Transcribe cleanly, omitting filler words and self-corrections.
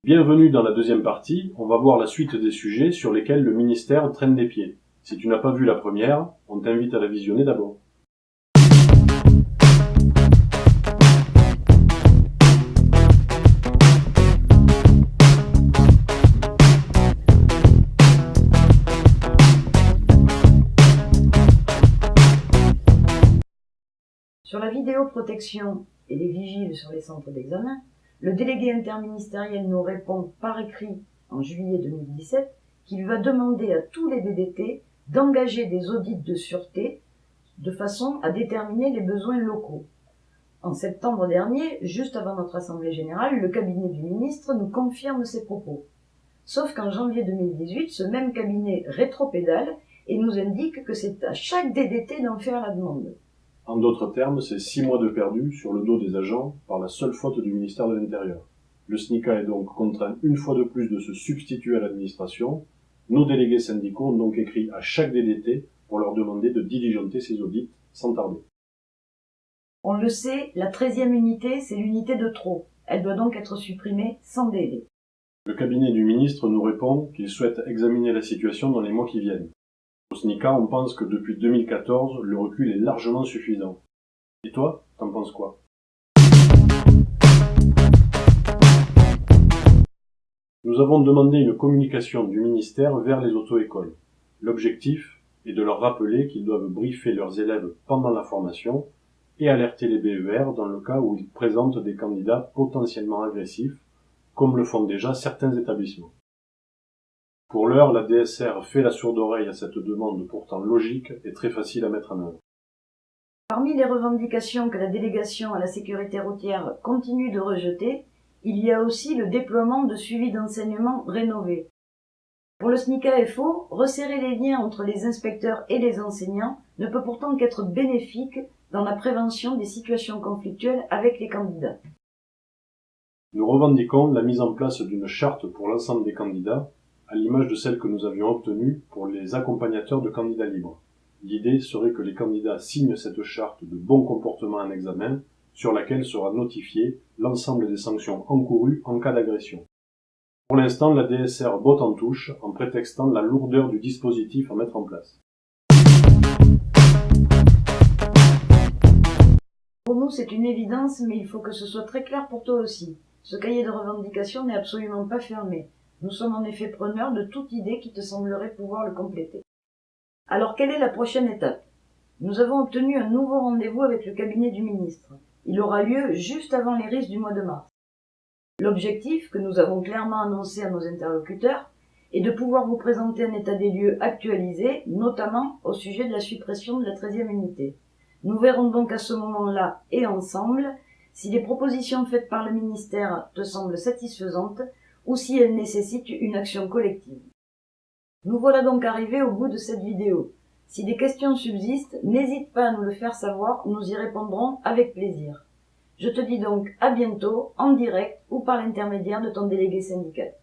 Bienvenue dans la deuxième partie, on va voir la suite des sujets sur lesquels le ministère traîne des pieds. Si tu n'as pas vu la première, on t'invite à la visionner d'abord. Sur la vidéoprotection et les vigiles sur les centres d'examen, le délégué interministériel nous répond par écrit en juillet 2017 qu'il va demander à tous les DDT d'engager des audits de sûreté de façon à déterminer les besoins locaux. En septembre dernier, juste avant notre Assemblée générale, le cabinet du ministre nous confirme ces propos. Sauf qu'en janvier 2018, ce même cabinet rétropédale et nous indique que c'est à chaque DDT d'en faire la demande. En d'autres termes, c'est 6 mois de perdu sur le dos des agents par la seule faute du ministère de l'Intérieur. Le SNICA est donc contraint une fois de plus de se substituer à l'administration. Nos délégués syndicaux ont donc écrit à chaque DDT pour leur demander de diligenter ces audits sans tarder. On le sait, la 13e unité, c'est l'unité de trop. Elle doit donc être supprimée sans délai. Le cabinet du ministre nous répond qu'il souhaite examiner la situation dans les mois qui viennent. Au SNICA, on pense que depuis 2014, le recul est largement suffisant. Et toi, t'en penses quoi? Nous avons demandé une communication du ministère vers les auto-écoles. L'objectif est de leur rappeler qu'ils doivent briefer leurs élèves pendant la formation et alerter les BER dans le cas où ils présentent des candidats potentiellement agressifs, comme le font déjà certains établissements. Pour l'heure, la DSR fait la sourde oreille à cette demande pourtant logique et très facile à mettre en œuvre. Parmi les revendications que la délégation à la sécurité routière continue de rejeter, il y a aussi le déploiement de suivi d'enseignement rénové. Pour le SNICA FO, resserrer les liens entre les inspecteurs et les enseignants ne peut pourtant qu'être bénéfique dans la prévention des situations conflictuelles avec les candidats. Nous revendiquons la mise en place d'une charte pour l'ensemble des candidats, à l'image de celle que nous avions obtenue pour les accompagnateurs de candidats libres. L'idée serait que les candidats signent cette charte de bon comportement en examen, sur laquelle sera notifié l'ensemble des sanctions encourues en cas d'agression. Pour l'instant, la DSR botte en touche en prétextant la lourdeur du dispositif à mettre en place. Pour nous, c'est une évidence, mais il faut que ce soit très clair pour toi aussi. Ce cahier de revendications n'est absolument pas fermé. Nous sommes en effet preneurs de toute idée qui te semblerait pouvoir le compléter. Alors, quelle est la prochaine étape? Nous avons obtenu un nouveau rendez-vous avec le cabinet du ministre. Il aura lieu juste avant les RIS du mois de mars. L'objectif, que nous avons clairement annoncé à nos interlocuteurs, est de pouvoir vous présenter un état des lieux actualisé, notamment au sujet de la suppression de la 13e unité. Nous verrons donc à ce moment-là, et ensemble, si les propositions faites par le ministère te semblent satisfaisantes ou si elles nécessitent une action collective. Nous voilà donc arrivés au bout de cette vidéo. Si des questions subsistent, n'hésite pas à nous le faire savoir, nous y répondrons avec plaisir. Je te dis donc à bientôt, en direct ou par l'intermédiaire de ton délégué syndical.